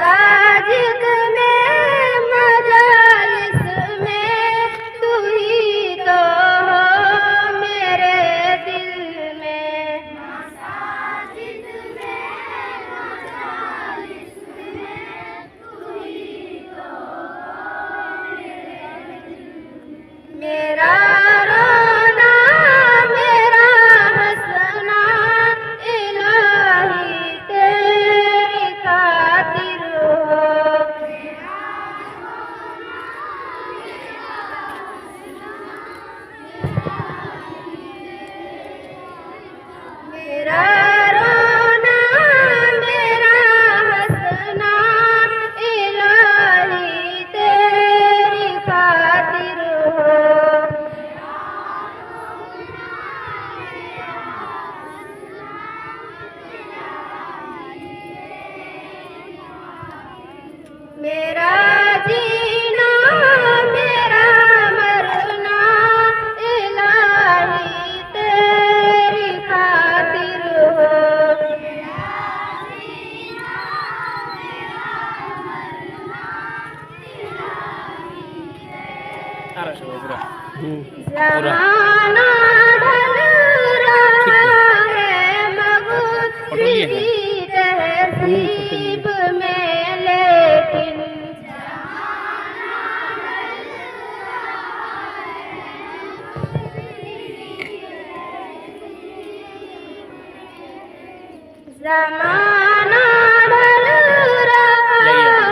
मसाजिद में मजालिस में तू ही तो हो मेरे दिल में। मसाजिद में मजालिस में तू ही तो हो मेरे दिल में। मेरा रोना मेरा हंसना इलाही तेरी खातिर हो। मेरा रोना मेरा हंसना इलाही तेरी खातिर हो। मेरा जीना मेरा मरना इलाही तेरी खातिर हो। ज़माना ढल रहा है मगरिबी तहज़ीब में, लेकिन ज़माना ढल रहा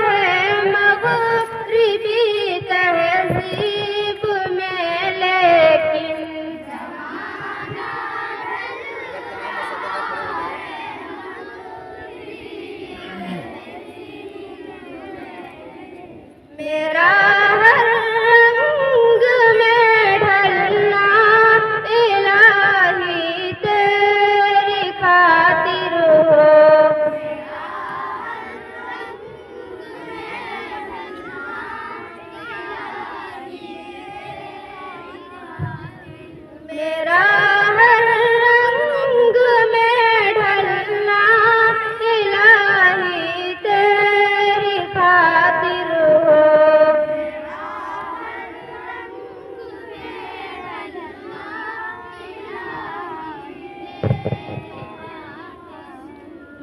है मगरिबी तहज़ीब में, लेकिन मेरा हर रंग में ढलना इलाही तेरी खातिर हो। मेरा हर रंग में ढलना इलाही तेरी खातिर हो।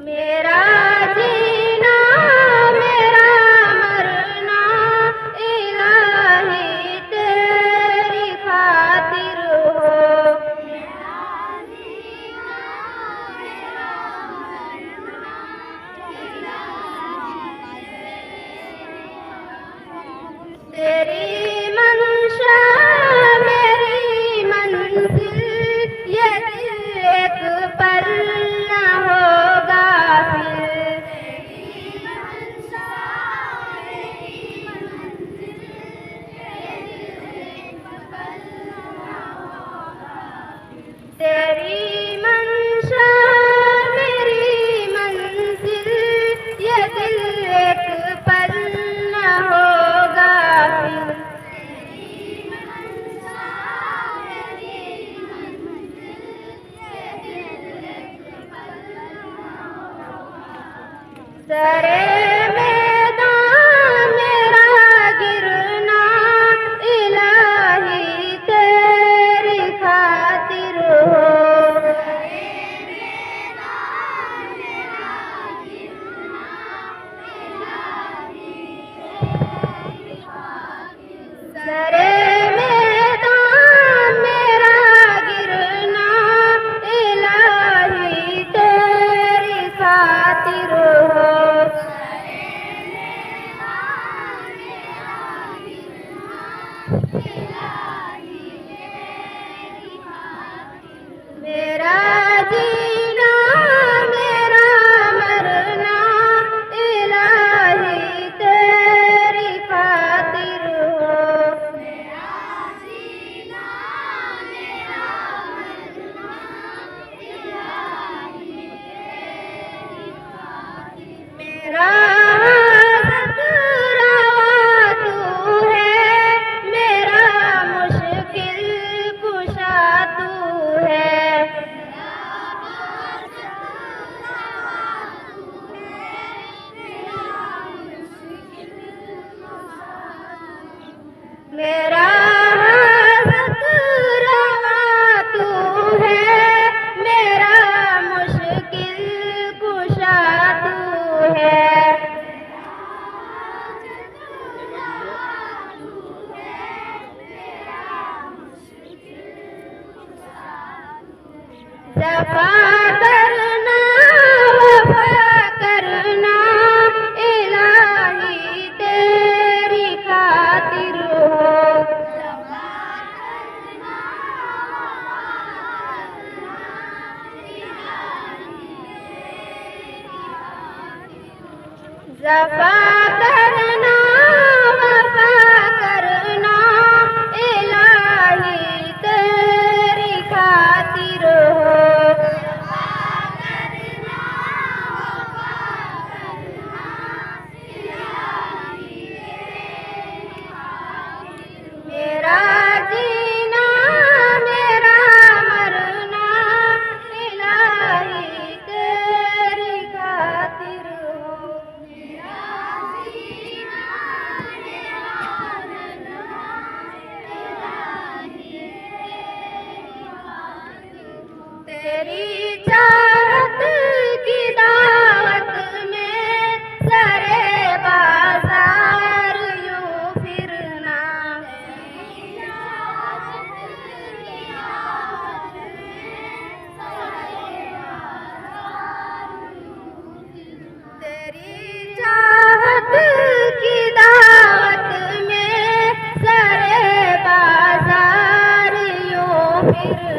मेरा जीना मेरा मरना इलाही तेरी खातिर हो। तेरी मंशा मेरी मंजिल ये दिल एक पल न होगा फिर। तेरी मंशा मेरी मंजिल ये दिल एक पल न होगा फिर। सरे मैदान मेरा गिरना इलाही तेरी खातिर हो। सरे मैदान मेरा गिरना इलाही तेरी खातिर हो। मेरा जीना मेरा मरना इलाही तेरी खातिर हो। मेरा हसरत रवा तू है मेरा वफा करना इलाही तेरी खातिर हो। मेरा जीना मेरा मरना इलाही तेरी खातिर हो। तेरी चाहत की दावत में सरे बाजार यूं फिरना। तेरी चाहत की दावत में सरे बाजार यूं फिरना।